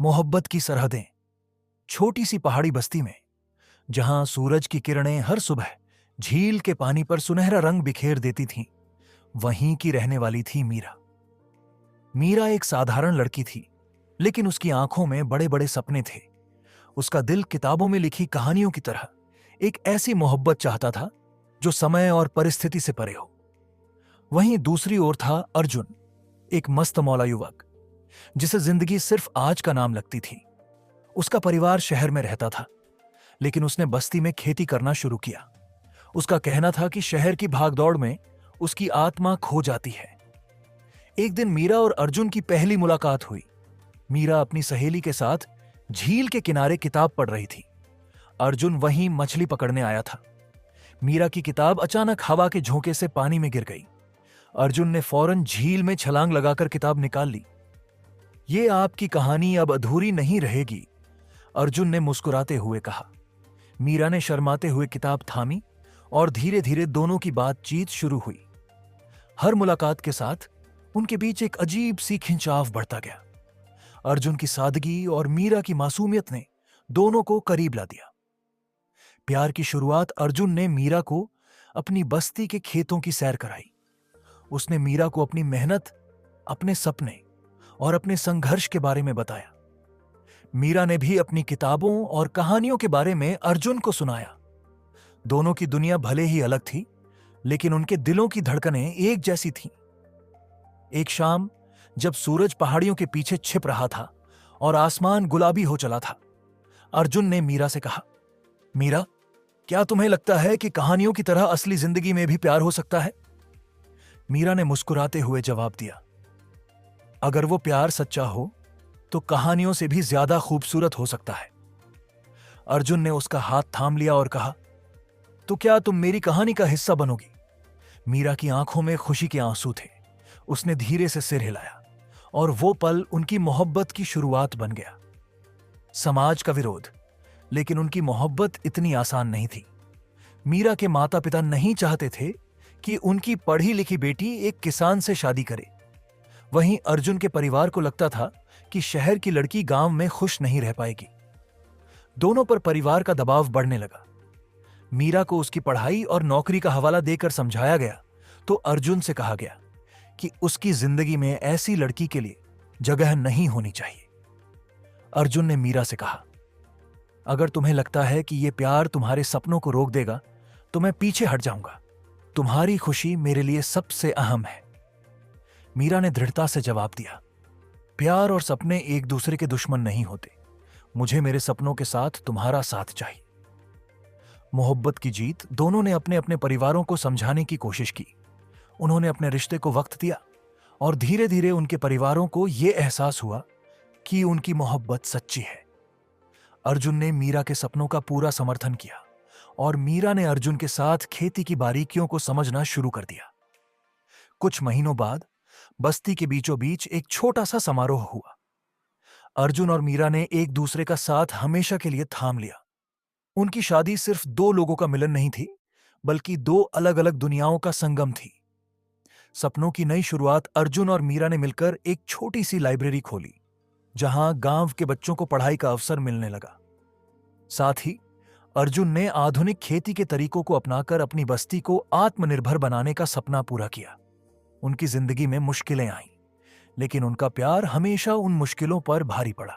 मोहब्बत की सरहदें। छोटी सी पहाड़ी बस्ती में, जहां सूरज की किरणें हर सुबह झील के पानी पर सुनहरा रंग बिखेर देती थीं, वहीं की रहने वाली थी मीरा। मीरा एक साधारण लड़की थी, लेकिन उसकी आंखों में बड़े बड़े सपने थे। उसका दिल किताबों में लिखी कहानियों की तरह एक ऐसी मोहब्बत चाहता था जो समय और परिस्थिति से परे हो। वहीं दूसरी ओर था अर्जुन, एक मस्त मौला युवक जिसे जिंदगी सिर्फ आज का नाम लगती थी। उसका परिवार शहर में रहता था, लेकिन उसने बस्ती में खेती करना शुरू किया। उसका कहना था कि शहर की भागदौड़ में उसकी आत्मा खो जाती है। एक दिन मीरा और अर्जुन की पहली मुलाकात हुई। मीरा अपनी सहेली के साथ झील के किनारे किताब पढ़ रही थी। अर्जुन वहीं मछली पकड़ने आया था। मीरा की किताब अचानक हवा के झोंके से पानी में गिर गई। अर्जुन ने फौरन झील में छलांग लगाकर किताब निकाल ली। ये आपकी कहानी अब अधूरी नहीं रहेगी, अर्जुन ने मुस्कुराते हुए कहा। मीरा ने शर्माते हुए किताब थामी और धीरे धीरे दोनों की बातचीत शुरू हुई। हर मुलाकात के साथ उनके बीच एक अजीब सी खिंचाव बढ़ता गया। अर्जुन की सादगी और मीरा की मासूमियत ने दोनों को करीब ला दिया। प्यार की शुरुआत अर्जुन ने मीरा को अपनी बस्ती के खेतों की सैर कराई। उसने मीरा को अपनी मेहनत, अपने सपने और अपने संघर्ष के बारे में बताया। मीरा ने भी अपनी किताबों और कहानियों के बारे में अर्जुन को सुनाया। दोनों की दुनिया भले ही अलग थी, लेकिन उनके दिलों की धड़कनें एक जैसी थीं। एक शाम, जब सूरज पहाड़ियों के पीछे छिप रहा था और आसमान गुलाबी हो चला था, अर्जुन ने मीरा से कहा, मीरा, क्या तुम्हें लगता है कि कहानियों की तरह असली जिंदगी में भी प्यार हो सकता है? मीरा ने मुस्कुराते हुए जवाब दिया, अगर वो प्यार सच्चा हो तो कहानियों से भी ज्यादा खूबसूरत हो सकता है। अर्जुन ने उसका हाथ थाम लिया और कहा, तो क्या तुम मेरी कहानी का हिस्सा बनोगी? मीरा की आंखों में खुशी के आंसू थे। उसने धीरे से सिर हिलाया और वो पल उनकी मोहब्बत की शुरुआत बन गया। समाज का विरोध, लेकिन उनकी मोहब्बत इतनी आसान नहीं थी। मीरा के माता पिता नहीं चाहते थे कि उनकी पढ़ी लिखी बेटी एक किसान से शादी करे। वहीं अर्जुन के परिवार को लगता था कि शहर की लड़की गांव में खुश नहीं रह पाएगी। दोनों पर परिवार का दबाव बढ़ने लगा। मीरा को उसकी पढ़ाई और नौकरी का हवाला देकर समझाया गया तो अर्जुन से कहा गया कि उसकी जिंदगी में ऐसी लड़की के लिए जगह नहीं होनी चाहिए। अर्जुन ने मीरा से कहा, अगर तुम्हें लगता है कि यह प्यार तुम्हारे सपनों को रोक देगा तो मैं पीछे हट जाऊंगा। तुम्हारी खुशी मेरे लिए सबसे अहम है। मीरा ने दृढ़ता से जवाब दिया, प्यार और सपने एक दूसरे के दुश्मन नहीं होते। मुझे मेरे सपनों के साथ तुम्हारा साथ चाहिए। मोहब्बत की जीत। दोनों ने अपने अपने परिवारों को समझाने की कोशिश की। उन्होंने अपने रिश्ते को वक्त दिया और धीरे धीरे उनके परिवारों को यह एहसास हुआ कि उनकी मोहब्बत सच्ची है। अर्जुन ने मीरा के सपनों का पूरा समर्थन किया और मीरा ने अर्जुन के साथ खेती की बारीकियों को समझना शुरू कर दिया। कुछ महीनों बाद बस्ती के बीचों बीच एक छोटा सा समारोह हुआ। अर्जुन और मीरा ने एक दूसरे का साथ हमेशा के लिए थाम लिया। उनकी शादी सिर्फ दो लोगों का मिलन नहीं थी, बल्कि दो अलग अलग दुनियाओं का संगम थी। सपनों की नई शुरुआत। अर्जुन और मीरा ने मिलकर एक छोटी सी लाइब्रेरी खोली, जहां गांव के बच्चों को पढ़ाई का अवसर मिलने लगा। साथ ही अर्जुन ने आधुनिक खेती के तरीकों को अपनाकर अपनी बस्ती को आत्मनिर्भर बनाने का सपना पूरा किया। उनकी जिंदगी में मुश्किलें आईं, लेकिन उनका प्यार हमेशा उन मुश्किलों पर भारी पड़ा।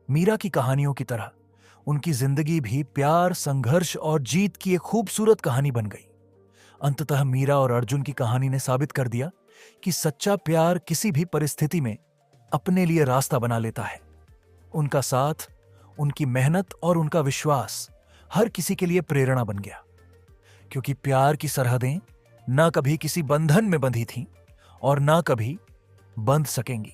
मीरा की कहानियों की तरह उनकी जिंदगी भी प्यार, संघर्ष और जीत की एक खूबसूरत कहानी बन गई। अंततः मीरा और अर्जुन की कहानी ने साबित कर दिया कि सच्चा प्यार किसी भी परिस्थिति में अपने लिए रास्ता बना लेता है। उनका साथ, उनकी मेहनत और उनका विश्वास हर किसी के लिए प्रेरणा बन गया, क्योंकि प्यार की सरहदें ना कभी किसी बंधन में बंधी थीं और ना कभी बंध सकेंगी।